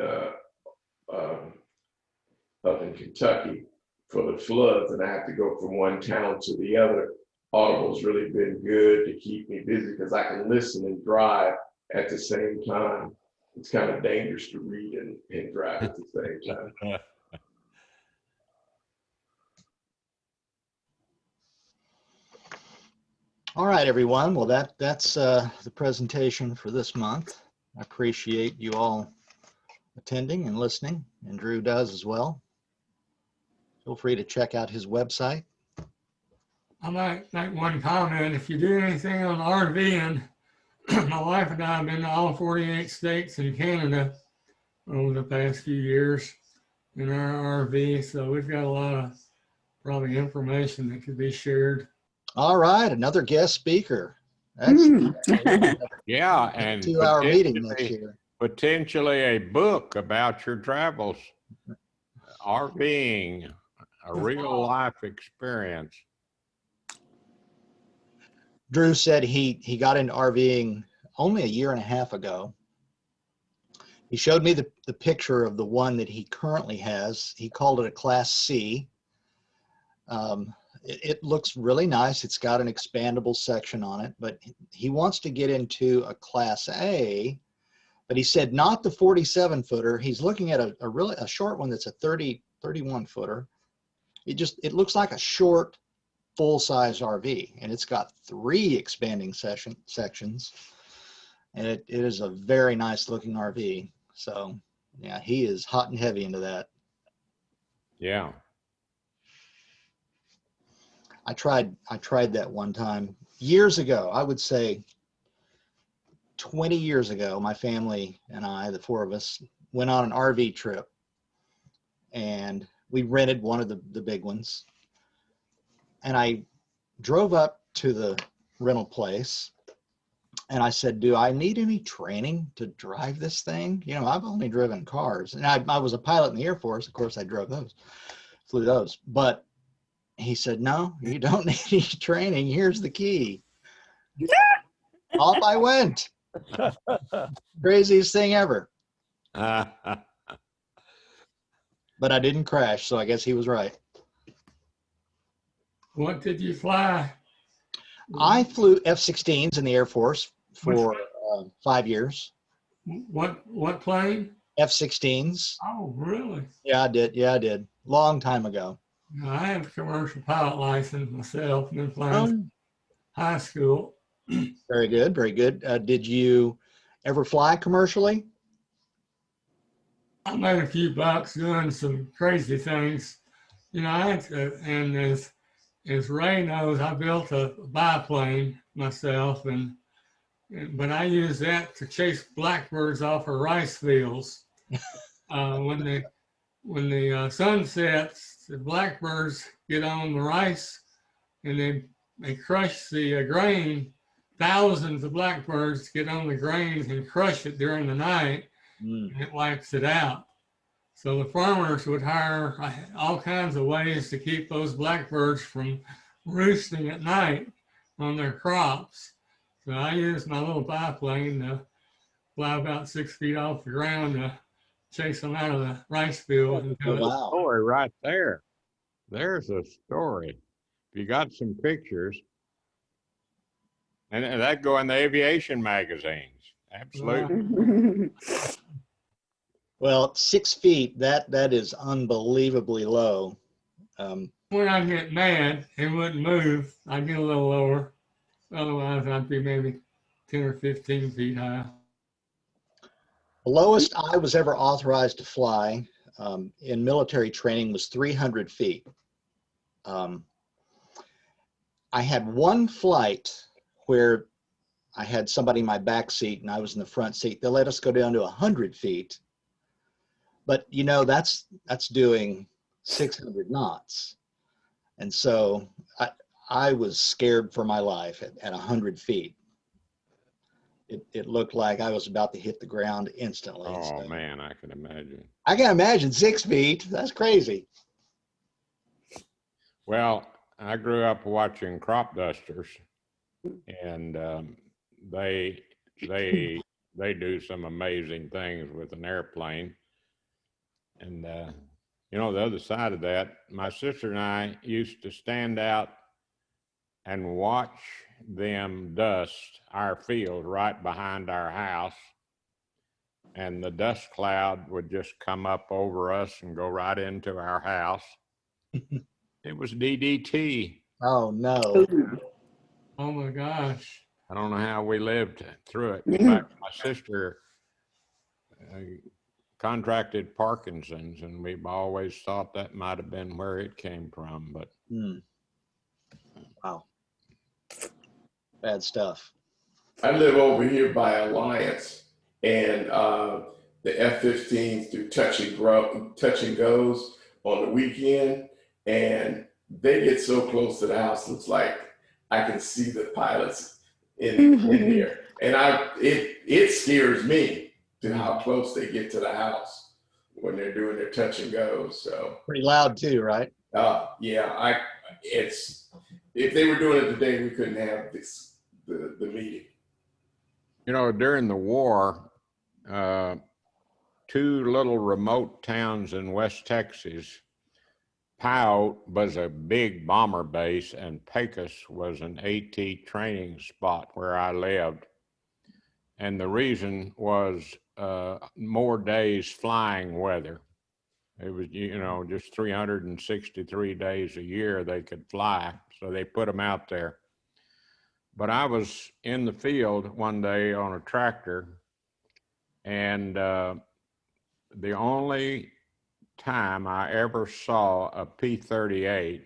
Kentucky for the floods, and I have to go from one town to the other. Audible's really been good to keep me busy because I can listen and drive at the same time. It's kind of dangerous to read and drive at the same time. All right, everyone. Well, that's the presentation for this month. I appreciate you all attending and listening, and Drew does as well. Feel free to check out his website. I might make one comment. If you do anything on RVing, my wife and I have been to all 48 states and Canada over the past few years in our RV, so we've got a lot of probably information that could be shared. All right, another guest speaker. That's Yeah, and 2-hour meeting next year. Potentially a book about your travels, RVing, a real life experience. Drew said he got into RVing only a year and a half ago. He showed me the picture of the one that he currently has. He called it a Class C. It looks really nice. It's got an expandable section on it, but he wants to get into a Class A, but he said not the 47-footer. He's looking at a short one that's a 31-footer. It looks like a short, full-size RV, and it's got 3 expanding sections, and it is a very nice looking RV. So yeah, he is hot and heavy into that. Yeah. I tried that one time years ago. I would say 20 years ago, my family and I, the 4 of us, went on an RV trip, and we rented one of the big ones. And I drove up to the rental place, and I said, do I need any training to drive this thing? You know, I've only driven cars, and I was a pilot in the Air Force. Of course, I flew those. But he said, no, you don't need any training. Here's the key. Off I went. Craziest thing ever. but I didn't crash, so I guess he was right. What did you fly? I flew F-16s in the Air Force for Which 5 years. what plane? F-16s. Oh, really? Yeah, I did. Yeah, I did. Long time ago. No, I have a commercial pilot license myself, been flying Oh, since high school. very good. Very good. Did you ever fly commercially? I made a few bucks doing some crazy things. You know, and as Ray knows, I built a biplane myself, but I use that to chase blackbirds off of rice fields. When the sun sets, the blackbirds get on the rice and they crush the grain. Thousands of blackbirds get on the grain and crush it during the night, and it wipes it out. So the farmers would hire all kinds of ways to keep those blackbirds from roosting at night on their crops. So I used my little biplane to fly about 6 feet off the ground to chase them out of the rice field. Wow. Story right there. There's a story. If you got some pictures, and that go in the aviation magazines. Absolutely. Well, 6 feet, that is unbelievably low. When I get mad, it wouldn't move. I'd get a little lower. Otherwise, I'd be maybe 10 or 15 feet high. The lowest I was ever authorized to fly in military training was 300 feet. I had one flight where I had somebody in my back seat and I was in the front seat. They let us go down to 100 feet. But, you know, that's doing 600 knots. And so I was scared for my life at 100 feet. It looked like I was about to hit the ground instantly. Oh, so, man, I can imagine. I can imagine 6 feet. That's crazy. Well, I grew up watching crop dusters, and they do some amazing things with an airplane. And you know, the other side of that, my sister and I used to stand out and watch them dust our field right behind our house, and the dust cloud would just come up over us and go right into our house. It was DDT. Oh, no. Oh my gosh. I don't know how we lived through it. In fact, my sister contracted Parkinson's, and we've always thought that might have been where it came from. But wow, bad stuff. I live over here by Alliance, and the F-15s do touch and goes on the weekend, and they get so close to the house, looks like I can see the pilots in here, and it scares me to how close they get to the house when they're doing their touch and goes. So pretty loud too, right? Yeah, if they were doing it today, we couldn't have the meeting. you know, during the war, 2 little remote towns in West Texas, Powell was a big bomber base, and Pecos was an AT training spot where I lived. And the reason was more days flying weather. It was, you know, just 363 days a year they could fly, so they put them out there. But I was in the field one day on a tractor, and the only time I ever saw a P-38,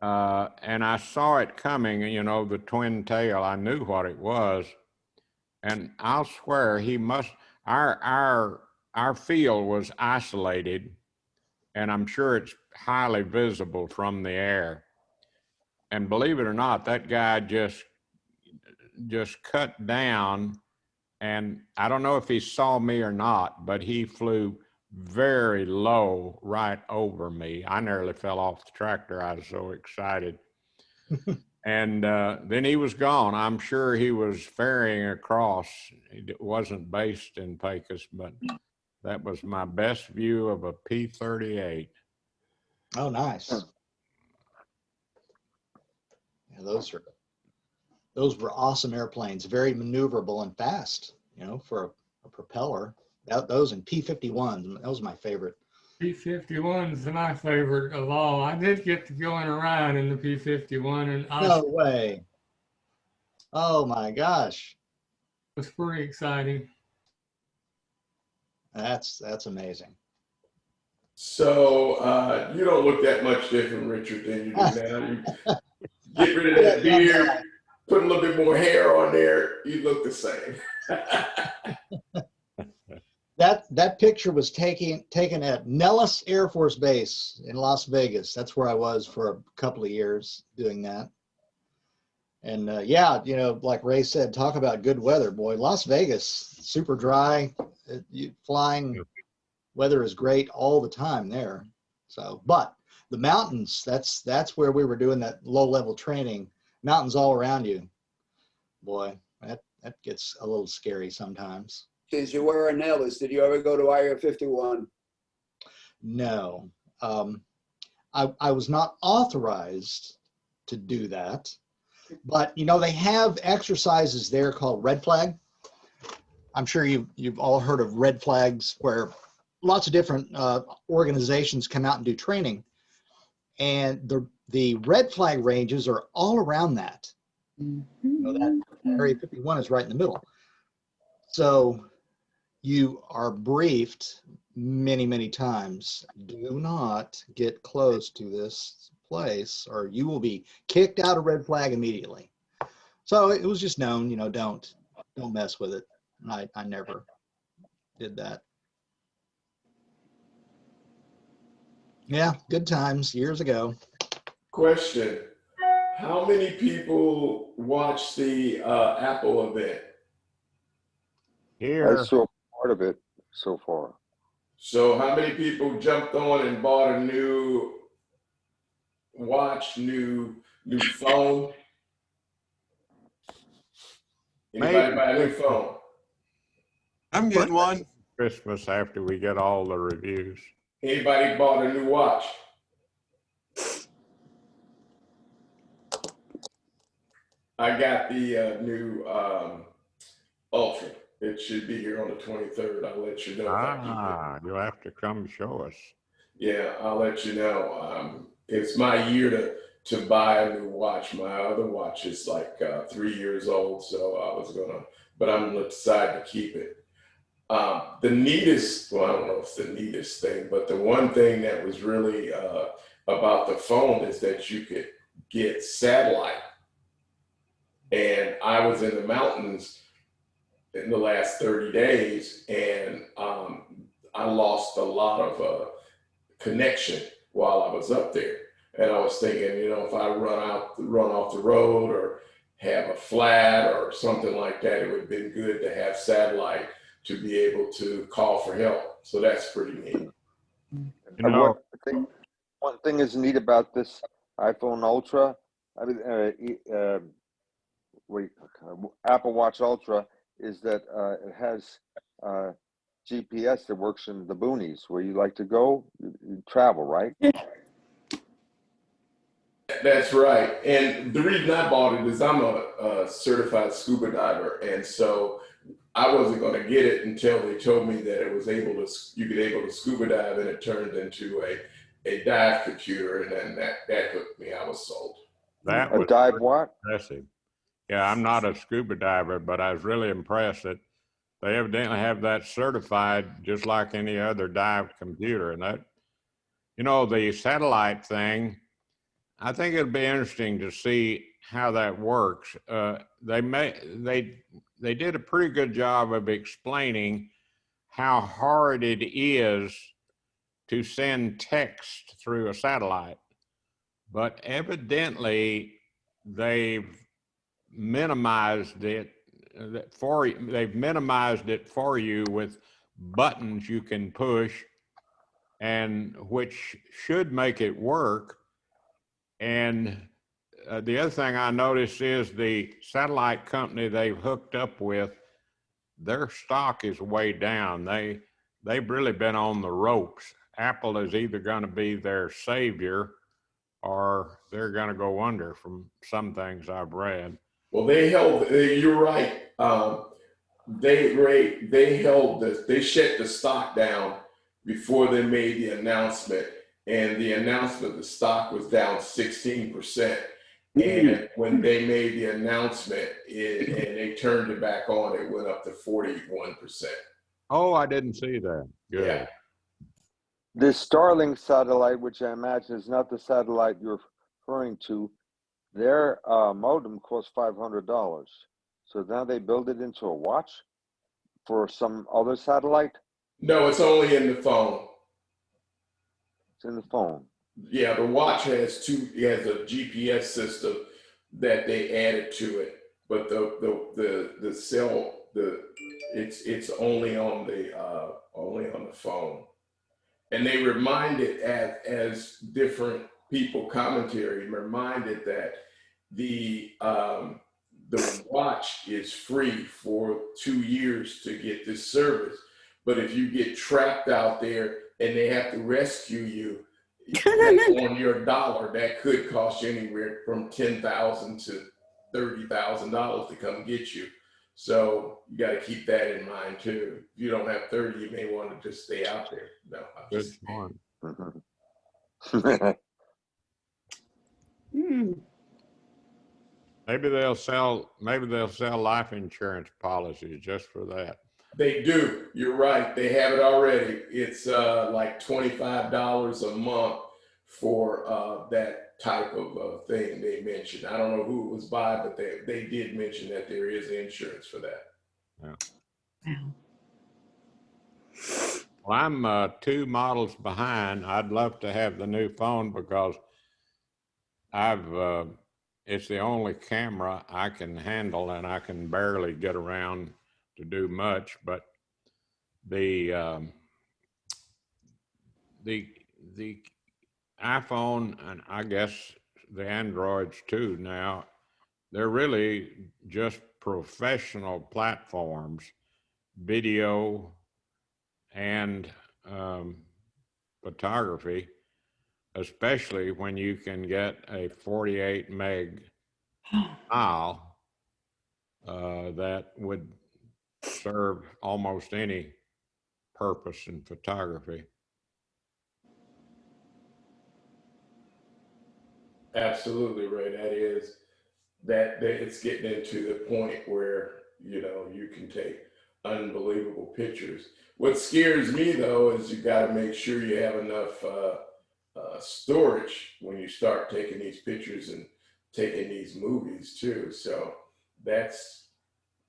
and I saw it coming, you know, the twin tail, I knew what it was. And I'll swear our field was isolated, and I'm sure it's highly visible from the air. And believe it or not, that guy just cut down, and I don't know if he saw me or not, but he flew very low right over me. I nearly fell off the tractor. I was so excited. And then he was gone. I'm sure he was ferrying across. It wasn't based in Pecos, but That was my best view of a P-38. Oh, nice. Yeah, those were awesome airplanes, very maneuverable and fast, you know, for a propeller. Those and P-51s, that was my favorite. P-51's my favorite of all. I did get to go in a ride in the P-51, and No way. Oh my gosh. it was pretty exciting. That's amazing. So you don't look that much different, Richard, than you do now. You get rid of that beard, put a little bit more hair on there, you look the same. That picture was taken at Nellis Air Force Base in Las Vegas. That's where I was for a couple of years doing that. And yeah, you know, like Ray said, talk about good weather, boy. Las Vegas, super dry. Flying weather is great all the time there. So, but the mountains, that's where we were doing that low-level training. Mountains all around you. Boy, that gets a little scary sometimes. Since you were in Nellis, did you ever go to Area 51? No. I was not authorized to do that, but you know, they have exercises there called red flag. I'm sure you've all heard of red flags, where lots of different organizations come out and do training, and the red flag ranges are all around that. You know, that Area 51 is right in the middle. So you are briefed many, many times, do not get close to this place or you will be kicked out of red flag immediately. So it was just known, you know, don't mess with it. And I never did that. Yeah, good times years ago. Question, how many people watched the Apple event? Here, I saw part of it so far. So how many people jumped on and bought a new watch, new phone? Anybody maybe buy a new phone? I'm getting one. Christmas after we get all the reviews. Anybody bought a new watch? I got the new Ultra. It should be here on the 23rd. I'll let you know if I keep it. You'll have to come show us. Yeah, I'll let you know. It's my year to buy a new watch. My other watch is like 3 years old, so but I'm gonna decide to keep it. The neatest, well, I don't know if it's the neatest thing, but the one thing that was really about the phone is that you could get satellite. And I was in the mountains in the last 30 days, and I lost a lot of connection while I was up there. And I was thinking, you know, if I run off the road or have a flat or something like that, it would have been good to have satellite to be able to call for help. So that's pretty neat. You know, One thing is neat about this iPhone Ultra, I mean, Apple Watch Ultra, is that it has GPS that works in the boonies where you like to go, you travel, right? That's right. And the reason I bought it is I'm a certified scuba diver. And so I wasn't going to get it until they told me that you could able to scuba dive, and it turned into a dive computer. And then that hooked me. I was sold. that A was dive what? impressive. Yeah, I'm not a scuba diver, but I was really impressed that they evidently have that certified just like any other dive computer. And that, you know, the satellite thing, I think it'll be interesting to see how that works. They did a pretty good job of explaining how hard it is to send text through a satellite, but evidently they've minimized it for you with buttons you can push, and which should make it work. And the other thing I noticed is the satellite company they've hooked up with, their stock is way down. they've really been on the ropes. Apple is either going to be their savior or they're going to go under from some things I've read. Well, you're right. They shut the stock down before they made the announcement. And the announcement, the stock was down 16%. And when they made the announcement and they turned it back on, it went up to 41%. Oh, I didn't see that. Good. Yeah. This Starlink satellite, which I imagine is not the satellite you're referring to, their modem costs $500. So now they build it into a watch for some other satellite? No, it's only in the phone. It's in the phone. Yeah, the watch has a GPS system that they added to it, but the cell it's only on the phone. And they reminded as different people commentary reminded that the watch is free for 2 years to get this service. But if you get trapped out there and they have to rescue you on your dollar, that could cost you anywhere from $10,000 to $30,000 to come get you. So you got to keep that in mind too. If you don't have 30, you may want to just stay out there. No, I'm Good just one. Maybe they'll sell life insurance policies just for that. They do. You're right. They have it already. It's like $25 a month for that type of thing they mentioned. I don't know who it was by, but they did mention that there is insurance for that. Yeah. Well, I'm 2 models behind. I'd love to have the new phone because it's the only camera I can handle, and I can barely get around to do much. But the iPhone, and I guess the Androids too now, they're really just professional platforms, video and photography, especially when you can get a 48 meg file that would serve almost any purpose in photography. Absolutely, Ray. That it's getting into the point where, you can take unbelievable pictures. What scares me though is you got to make sure you have enough storage when you start taking these pictures and taking these movies too. So that's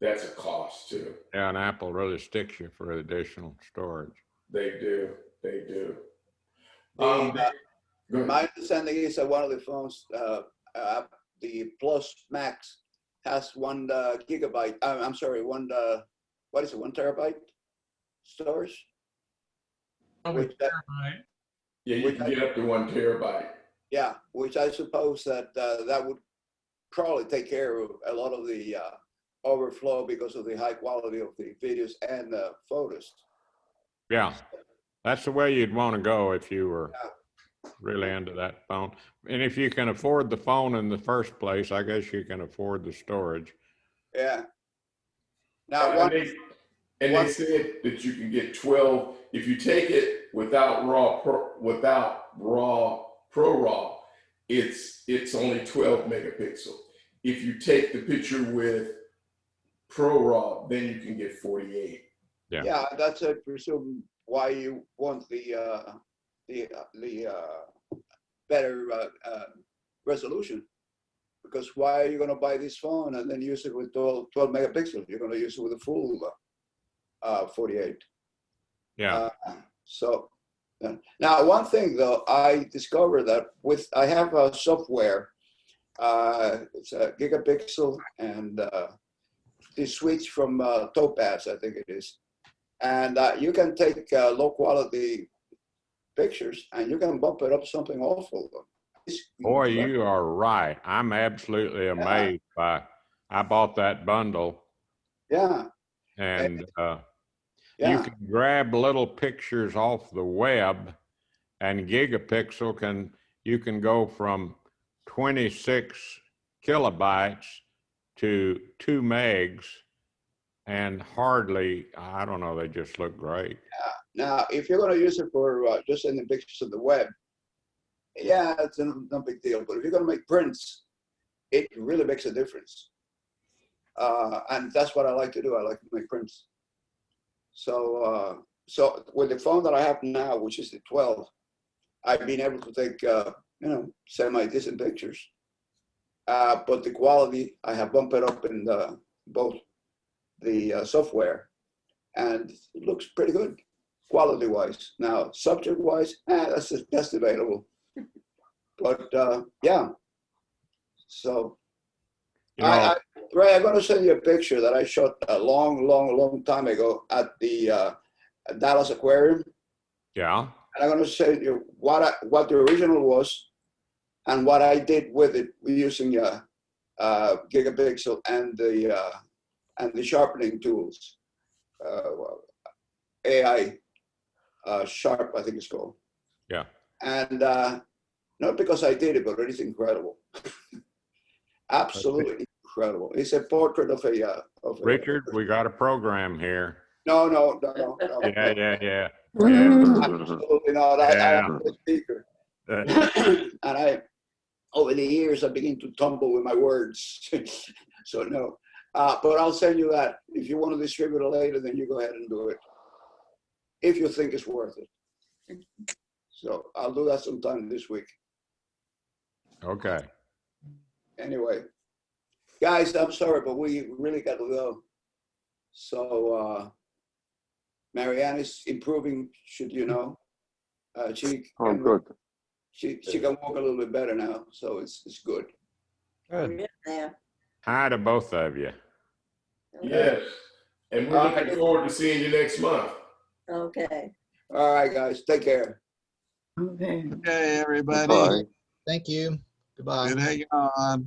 a cost too. Yeah, and Apple really sticks you for additional storage. They do. My understanding is that one of the phones, the Plus Max, has 1 gigabyte. I'm sorry, 1 terabyte storage? Terabyte. Yeah, you can get up to 1 terabyte. Yeah, which I suppose that that would probably take care of a lot of the overflow because of the high quality of the videos and the photos. Yeah, that's the way you'd want to go if you were really into that phone. And if you can afford the phone in the first place, I guess you can afford the storage. Yeah. Now, they said that you can get 12 if you take it without ProRAW. It's only 12 megapixel. If you take the picture with ProRAW, then you can get 48. Yeah, that's I presume why you want the better resolution. Because why are you going to buy this phone and then use it with 12 megapixels? You're going to use it with a full 48. Yeah. Now, one thing though, I discovered that I have a software. It's a gigapixel, and the switch from Topaz, I think it is. And you can take low quality pictures and you can bump it up something awful. Boy, you are right. I'm absolutely amazed by. I bought that bundle. Yeah. And You Yeah. can grab little pictures off the web, and Gigapixel you can go from 26 kilobytes to 2 megs, and hardly, I don't know, they just look great. Now, if you're going to use it for just sending pictures of the web, yeah, it's no big deal. But if you're going to make prints, it really makes a difference. And that's what I like to do. I like to make prints. So, so with the phone that I have now, which is the 12, I've been able to take, semi-decent pictures. But the quality, I have bumped it up in both the software, and it looks pretty good quality-wise. Now, subject-wise, that's debatable. But yeah, so Ray, I'm going to send you a picture that I shot a long time ago at the Dallas Aquarium. Yeah. And I'm going to send you what the original was and what I did with it using Gigapixel and the sharpening tools. AI Sharp, I think it's called. Yeah. And not because I did it, but it is incredible. Absolutely incredible. It's a portrait of a. Richard, we got a program here. No. Yeah. Absolutely not. Yeah. I'm a speaker. And over the years, I begin to tumble with my words. So no. But I'll send you that. If you want to distribute it later, then you go ahead and do it. If you think it's worth it. So I'll do that sometime this week. Okay. Anyway, guys, I'm sorry, but we really got to go. So Marianne is improving, should you know. She can walk a little bit better now, so it's good. Good. Hi to both of you. Yes. And we're looking forward to seeing you next month. Okay. All right, guys. Take care. Okay. Okay, everybody. Bye. Thank you. Goodbye. Good hanging on.